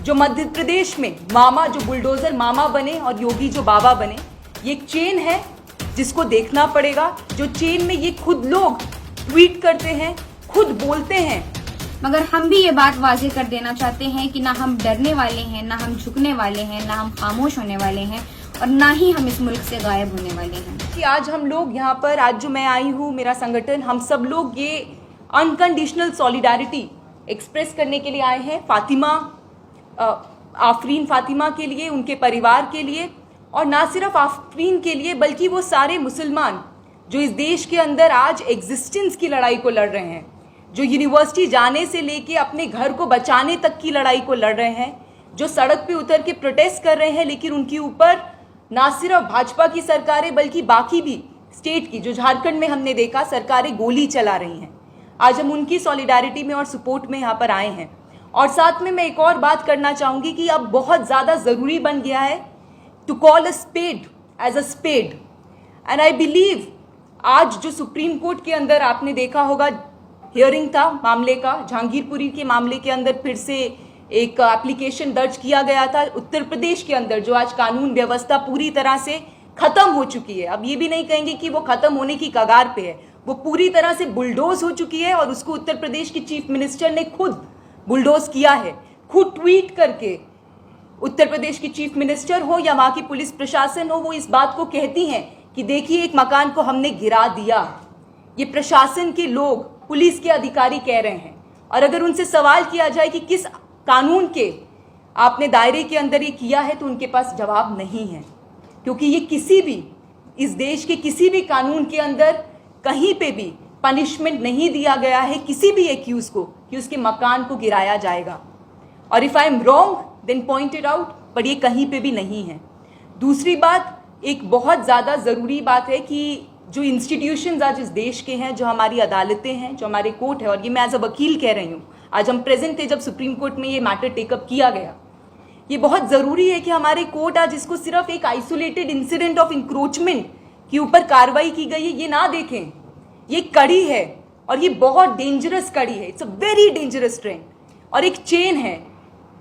जो मध्य प्रदेश में मामा जो बुलडोजर मामा बने और योगी जो बाबा बने, ये एक चेन है जिसको देखना पड़ेगा। जो चेन में ये खुद लोग ट्वीट करते हैं, खुद बोलते हैं। मगर हम भी ये बात वाजे कर देना चाहते हैं कि ना हम डरने वाले हैं, ना हम झुकने वाले हैं, ना हम खामोश होने वाले हैं और ना ही हम इस मुल्क से गायब होने वाले हैं। कि आज हम लोग यहाँ पर, आज जो मैं आई हूँ, मेरा संगठन, हम सब लोग ये अनकंडीशनल सॉलिडारिटी एक्सप्रेस करने के लिए आए हैं आफरीन फातिमा के लिए, उनके परिवार के लिए, और ना सिर्फ आफरीन के लिए बल्कि वो सारे मुसलमान जो इस देश के अंदर आज एग्जिस्टेंस की लड़ाई को लड़ रहे हैं, जो यूनिवर्सिटी जाने से लेके अपने घर को बचाने तक की लड़ाई को लड़ रहे हैं, जो सड़क पे उतर के प्रोटेस्ट कर रहे हैं, लेकिन उनके ऊपर ना सिर्फ भाजपा की सरकारें बल्कि बाकी भी स्टेट की, जो झारखंड में हमने देखा, सरकारें गोली चला रही हैं। आज हम उनकी सॉलिडारिटी में और सपोर्ट में यहाँ पर आए हैं। और साथ में मैं एक और बात करना चाहूँगी कि अब बहुत ज़्यादा ज़रूरी बन गया है to call a spade as a spade. And I believe आज जो सुप्रीम कोर्ट के अंदर आपने देखा होगा हियरिंग था मामले का, जहांगीरपुरी के मामले के अंदर फिर से एक एप्लीकेशन दर्ज किया गया था उत्तर प्रदेश के अंदर, जो आज कानून व्यवस्था पूरी तरह से खत्म हो चुकी है। अब ये भी नहीं कहेंगे कि वो खत्म होने की कगार पे है, वो पूरी तरह से बुलडोज हो चुकी है। और उसको उत्तर प्रदेश की चीफ मिनिस्टर ने खुद बुलडोज किया है, खुद ट्वीट करके। उत्तर प्रदेश की चीफ मिनिस्टर हो या वहां की पुलिस प्रशासन हो, वो इस बात को कहती हैं कि देखिए एक मकान को हमने गिरा दिया। ये प्रशासन के लोग, पुलिस के अधिकारी कह रहे हैं। और अगर उनसे सवाल किया जाए कि किस कानून के आपने दायरे के अंदर ये किया है, तो उनके पास जवाब नहीं है, क्योंकि ये किसी भी इस देश के किसी भी कानून के अंदर कहीं पे भी पनिशमेंट नहीं दिया गया है किसी भी एक्यूज को कि उसके मकान को गिराया जाएगा। और if I am wrong then point it out, पर ये कहीं पे भी नहीं है। दूसरी बात, एक बहुत ज़्यादा ज़रूरी बात है कि जो इंस्टीट्यूशंस आज इस देश के हैं, जो हमारी अदालतें हैं, जो हमारे कोर्ट है, और ये मैं एज अ वकील कह रही हूँ, आज हम प्रेजेंट थे जब सुप्रीम कोर्ट में ये मैटर टेकअप किया गया। ये बहुत ज़रूरी है कि हमारे कोर्ट आज इसको सिर्फ एक आइसोलेटेड इंसिडेंट ऑफ इंक्रोचमेंट के ऊपर कार्रवाई की गई है ये ना देखें। ये कड़ी है और ये बहुत डेंजरस कड़ी है। It's a very dangerous trend और एक चेन है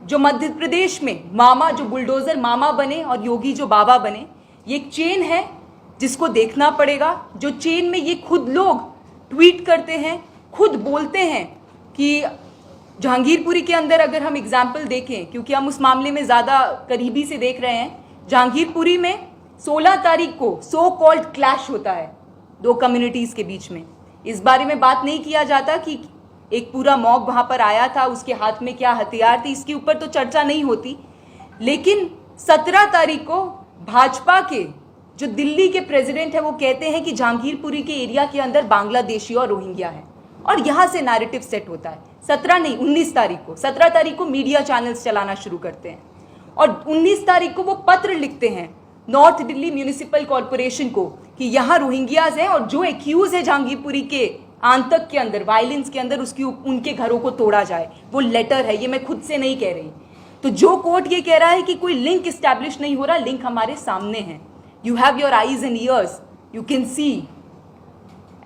जो मध्य प्रदेश में मामा जो बुलडोजर मामा बने और योगी जो बाबा बने, ये एक चेन है जिसको देखना पड़ेगा। जो चेन में ये खुद लोग ट्वीट करते हैं, खुद बोलते हैं कि जहांगीरपुरी के अंदर अगर हम एग्जाम्पल देखें, क्योंकि हम उस मामले में ज़्यादा करीबी से देख रहे हैं, जहांगीरपुरी में 16 तारीख को सो कॉल्ड क्लैश होता है दो कम्युनिटीज़ के बीच में। इस बारे में बात नहीं किया जाता कि एक पूरा मॉब वहाँ पर आया था, उसके हाथ में क्या हथियार थे, इसके ऊपर तो चर्चा नहीं होती। लेकिन 17 तारीख को भाजपा के जो दिल्ली के प्रेसिडेंट है वो कहते हैं कि जहांगीरपुरी के एरिया के अंदर बांग्लादेशी और रोहिंग्या है, और यहाँ से नैरेटिव सेट होता है। 17 नहीं 19 तारीख को, 17 तारीख को मीडिया चैनल्स चलाना शुरू करते हैं और 19 तारीख को वो पत्र लिखते हैं नॉर्थ दिल्ली म्यूनिसिपल कॉरपोरेशन को कि यहाँ रोहिंग्याज हैं और जो एक्यूज है जहांगीरपुरी के आतंक के अंदर, वायलेंस के अंदर, उसकी उनके घरों को तोड़ा जाए। वो लेटर है, ये मैं खुद से नहीं कह रही। तो जो कोर्ट ये कह रहा है कि कोई लिंक इस्टेब्लिश नहीं हो रहा, लिंक हमारे सामने है। You have your eyes and ears, you can see.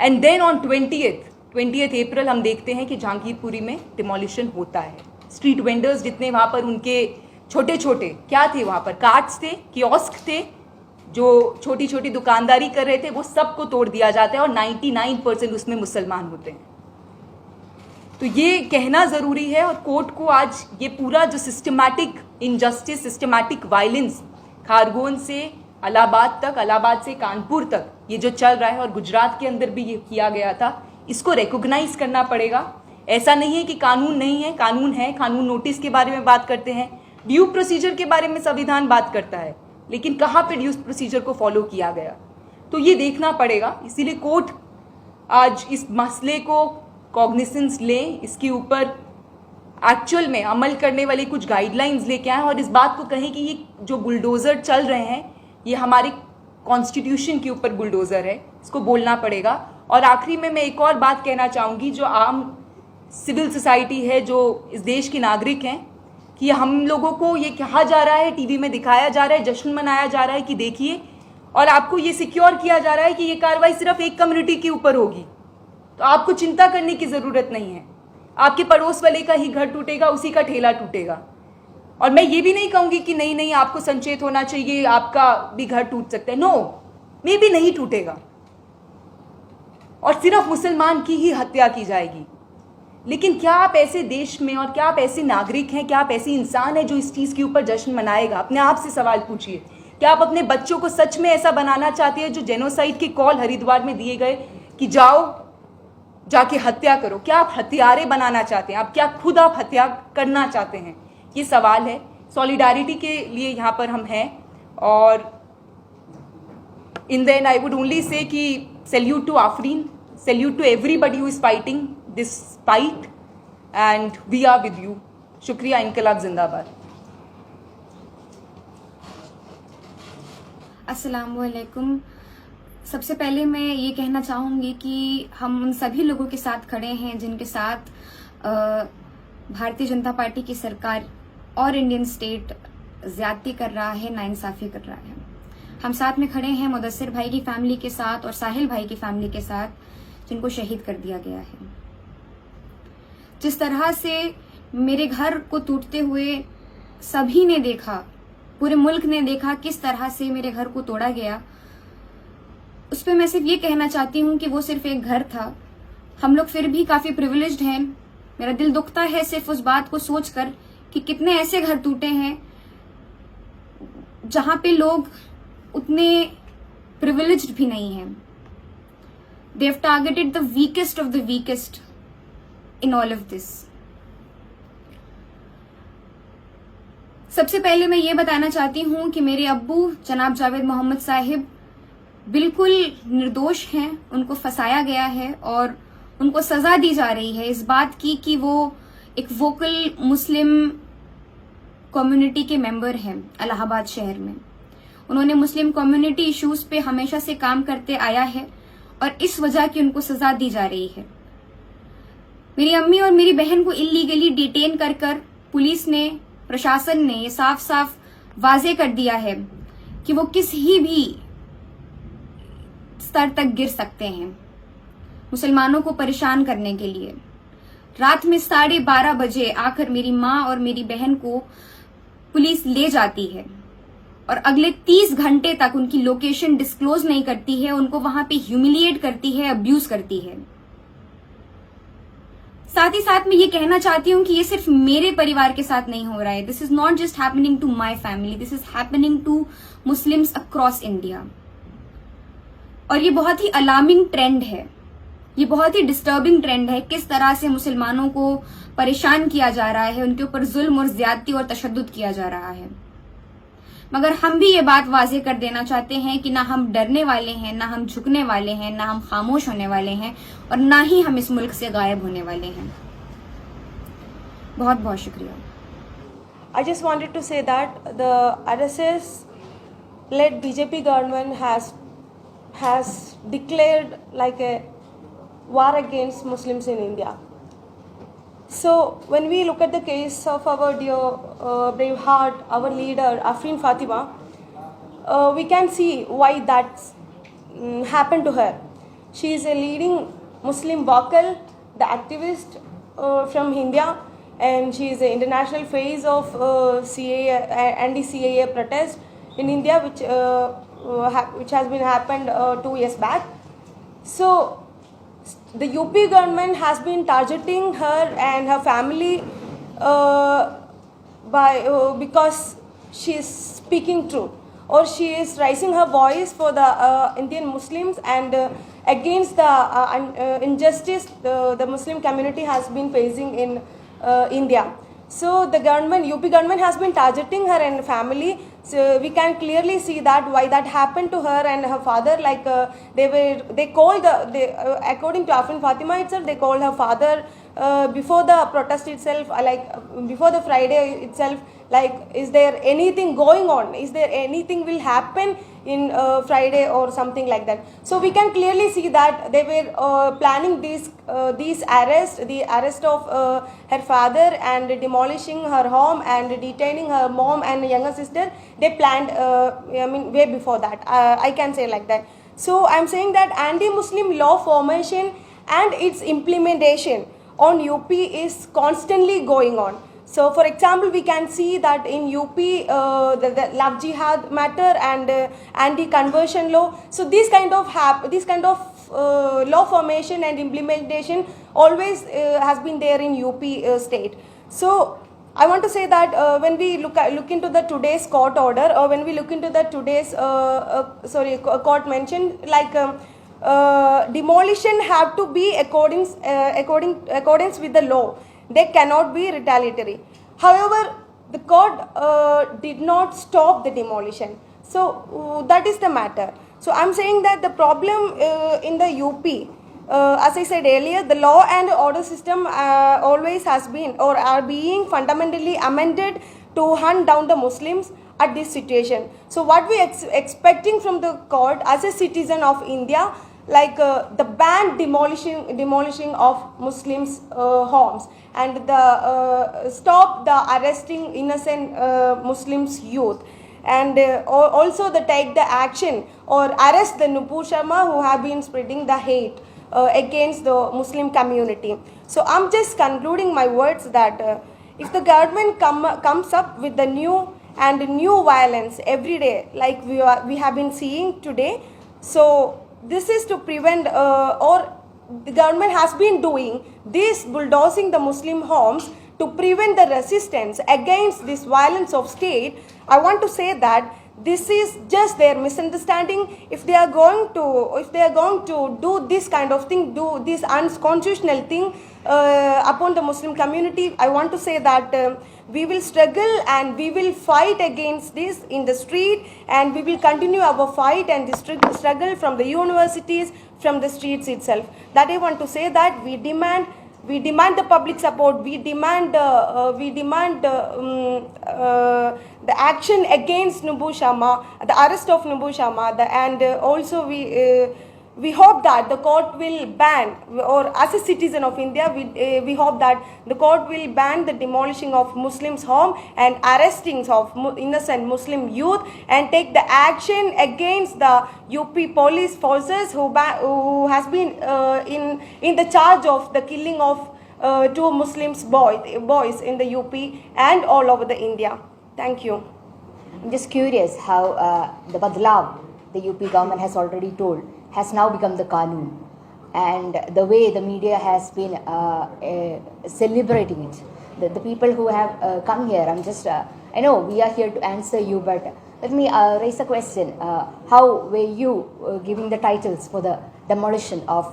And then on 20th April हम देखते हैं कि जहांगीरपुरी में डिमोलिशन होता है। स्ट्रीट वेंडर्स जितने वहाँ पर उनके छोटे छोटे क्या थे, वहाँ पर कार्ट्स थे, कियोस्क थे, जो छोटी छोटी दुकानदारी कर रहे थे, वो सबको तोड़ दिया जाता है और 99% उसमें मुसलमान होते हैं। तो ये कहना ज़रूरी है और कोर्ट को आज ये पूरा जो systematic injustice, systematic violence Khargone से इलाहाबाद तक, इलाहाबाद से कानपुर तक ये जो चल रहा है और गुजरात के अंदर भी ये किया गया था, इसको रिकॉग्नाइज करना पड़ेगा। ऐसा नहीं है कि कानून नहीं है, कानून है। कानून नोटिस के बारे में बात करते हैं, ड्यू प्रोसीजर के बारे में संविधान बात करता है, लेकिन कहाँ पे ड्यू प्रोसीजर को फॉलो किया गया, तो ये देखना पड़ेगा। इसीलिए कोर्ट आज इस मसले को कॉग्निसेंस ले, इसके ऊपर एक्चुअल में अमल करने वाली कुछ गाइडलाइंस लेके आए और इस बात को कहें कि ये जो बुलडोज़र चल रहे हैं ये हमारे कॉन्स्टिट्यूशन के ऊपर बुलडोज़र है, इसको बोलना पड़ेगा। और आखिरी में मैं एक और बात कहना चाहूँगी, जो आम सिविल सोसाइटी है, जो इस देश के नागरिक हैं, कि हम लोगों को ये कहा जा रहा है, टीवी में दिखाया जा रहा है, जश्न मनाया जा रहा है कि देखिए, और आपको ये सिक्योर किया जा रहा है कि ये कार्रवाई सिर्फ एक कम्युनिटी के ऊपर होगी, तो आपको चिंता करने की ज़रूरत नहीं है। आपके पड़ोस वाले का ही घर टूटेगा, उसी का ठेला टूटेगा। और मैं ये भी नहीं कहूंगी कि नहीं नहीं आपको संचेत होना चाहिए, आपका भी घर टूट सकता है। नो, मे भी नहीं टूटेगा और सिर्फ मुसलमान की ही हत्या की जाएगी। लेकिन क्या आप ऐसे देश में और क्या आप ऐसे नागरिक हैं, क्या आप ऐसे इंसान हैं जो इस चीज़ के ऊपर जश्न मनाएगा? अपने आप से सवाल पूछिए। क्या आप अपने बच्चों को सच में ऐसा बनाना चाहते हैं जो जेनोसाइड के कॉल हरिद्वार में दिए गए कि जाओ जाके हत्या करो? क्या आप हत्यारे बनाना चाहते हैं? आप क्या खुद आप हत्या करना चाहते हैं? ये सवाल है। सॉलिडारिटी के लिए यहाँ पर हम हैं। और in the end I would only say कि salute to Afreen, salute to everybody who is fighting this fight and we are with you. शुक्रिया। इनकलाब जिंदाबाद। अस्सलाम वालेकुम। सबसे पहले मैं ये कहना चाहूँगी कि हम उन सभी लोगों के साथ खड़े हैं जिनके साथ भारतीय जनता पार्टी की सरकार और इंडियन स्टेट ज्यादती कर रहा है, नाइंसाफी कर रहा है। हम साथ में खड़े हैं मुदस्सिर भाई की फैमिली के साथ और साहिल भाई की फैमिली के साथ जिनको शहीद कर दिया गया है। जिस तरह से मेरे घर को टूटते हुए सभी ने देखा, पूरे मुल्क ने देखा किस तरह से मेरे घर को तोड़ा गया, उस पर मैं सिर्फ ये कहना चाहती हूँ कि वो सिर्फ एक घर था। हम लोग फिर भी काफी प्रिविलेज्ड हैं। मेरा दिल दुखता है सिर्फ उस बात को सोचकर कि कितने ऐसे घर टूटे हैं जहां पे लोग उतने प्रिविलेज्ड भी नहीं हैं। They have targeted the weakest of the weakest in all of this. सबसे पहले मैं ये बताना चाहती हूं कि मेरे अब्बू जनाब जावेद मोहम्मद साहिब बिल्कुल निर्दोष हैं। उनको फंसाया गया है और उनको सजा दी जा रही है इस बात की कि वो एक वोकल मुस्लिम कम्युनिटी के मेंबर हैं इलाहाबाद शहर में। उन्होंने मुस्लिम कम्युनिटी इश्यूज पे हमेशा से काम करते आया है और इस वजह की उनको सजा दी जा रही है। मेरी अम्मी और मेरी बहन को इलीगली डिटेन कर पुलिस ने, प्रशासन ने ये साफ साफ वाजे कर दिया है कि वो किसी भी स्तर तक गिर सकते हैं मुसलमानों को परेशान करने के लिए। रात में 12:30 बजे आकर मेरी माँ और मेरी बहन को पुलिस ले जाती है और अगले 30 घंटे तक उनकी लोकेशन डिस्क्लोज नहीं करती है, उनको वहां पे ह्यूमिलिएट करती है, अब्यूज करती है। साथ ही साथ मैं ये कहना चाहती हूँ कि ये सिर्फ मेरे परिवार के साथ नहीं हो रहा है। This is not just happening to my family, this is happening to Muslims across India. और ये बहुत ही अलार्मिंग ट्रेंड है, ये बहुत ही डिस्टर्बिंग ट्रेंड है। किस तरह से मुसलमानों को परेशान किया जा रहा है, उनके ऊपर जुल्म और ज्यादती और तशद्दुद किया जा रहा है। मगर हम भी ये बात वाजे कर देना चाहते हैं कि ना हम डरने वाले हैं, ना हम झुकने वाले हैं, ना हम खामोश होने वाले हैं और ना ही हम इस मुल्क से गायब होने वाले हैं। बहुत बहुत शुक्रिया। I just wanted to say that the RSS-led BJP government has declared like a war against Muslims in India. So when we look at the case of our dear braveheart, our leader Afreen Fatima, we can see why that happened to her. She is a leading Muslim vocal, the activist from India, and she is the international face of CAA, anti-CAA protest in India, which has been happened 2 years back. So the UP government has been targeting her and her family because she is speaking truth, or she is raising her voice for the Indian Muslims and against the injustice the Muslim community has been facing in India. So the UP government has been targeting her and family. So we can clearly see that why that happened to her and her father. Like they called according to Afreen Fatima itself, they called her father before the protest itself, before the Friday itself. Like, is there anything going on? Is there anything will happen in Friday or something like that? So we can clearly see that they were planning these arrests, the arrest of her father and demolishing her home and detaining her mom and younger sister. They planned, way before that. I can say like that. So I'm saying that anti-Muslim law formation and its implementation on UP is constantly going on. So, for example, we can see that in UP, the love jihad matter and anti-conversion law. So, this kind of law formation and implementation always has been there in UP state. So, I want to say that when we look into the today's court order, or when we look into the today's court mentioned, like demolition have to be accordance with the law. They cannot be retaliatory. However, the court did not stop the demolition. So that is the matter. So I'm saying that the problem in the UP, as I said earlier, the law and order system always has been or are being fundamentally amended to hunt down the Muslims at this situation. So what we expecting from the court as a citizen of India, like the ban demolishing of Muslims' homes, and the stop the arresting innocent Muslims youth, and also the take the action or arrest the Nupur Sharma who have been spreading the hate against the Muslim community. So I'm just concluding my words that if the government comes up with the new violence every day, like we have been seeing today, so this is to prevent or the government has been doing this, bulldozing the Muslim homes to prevent the resistance against this violence of state. I want to say that this is just their misunderstanding. If they are going to do this kind of thing, do this unconstitutional thing upon the Muslim community, I want to say that we will struggle and we will fight against this in the street, and we will continue our fight and the struggle from the universities, from the streets itself. That I want to say that we demand the public support. We demand the action against Nupur Sharma, the arrest of Nupur Sharma, and also we hope that the court will ban, or as a citizen of India, we hope that the court will ban the demolishing of Muslims' home and arrestings of innocent Muslim youth, and take the action against the UP police forces who has been in the charge of the killing of 2 Muslims boys in the UP and all over the India. Thank you. I'm just curious how the Badlav, the UP government has already told, has now become the Qanun, and the way the media has been celebrating it. The people who have come here, I know we are here to answer you, but let me raise a question. How were you giving the titles for the demolition of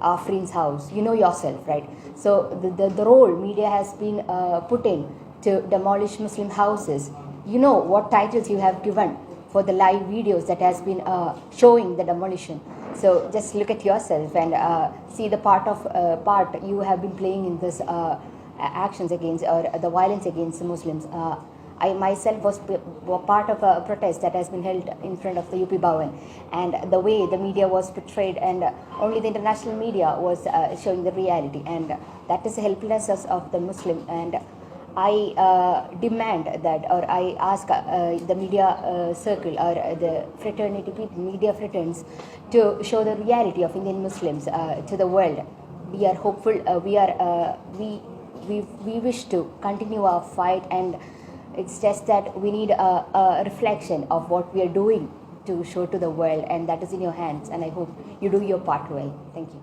Afrin's house? You know yourself, right? So the role media has been put in to demolish Muslim houses. You know what titles you have given for the live videos that has been showing the demolition. So just look at yourself and see the part you have been playing in this actions against or the violence against the Muslims. I myself was part of a protest that has been held in front of the UP Bhavan, and the way the media was portrayed, and only the international media was showing the reality, and that is the helplessness of the Muslim. And I demand that, or I ask the media circle or the fraternity people, media fraterns, to show the reality of Indian Muslims to the world. We are hopeful. We wish to continue our fight, and it's just that we need a reflection of what we are doing to show to the world, and that is in your hands. And I hope you do your part well. Thank you.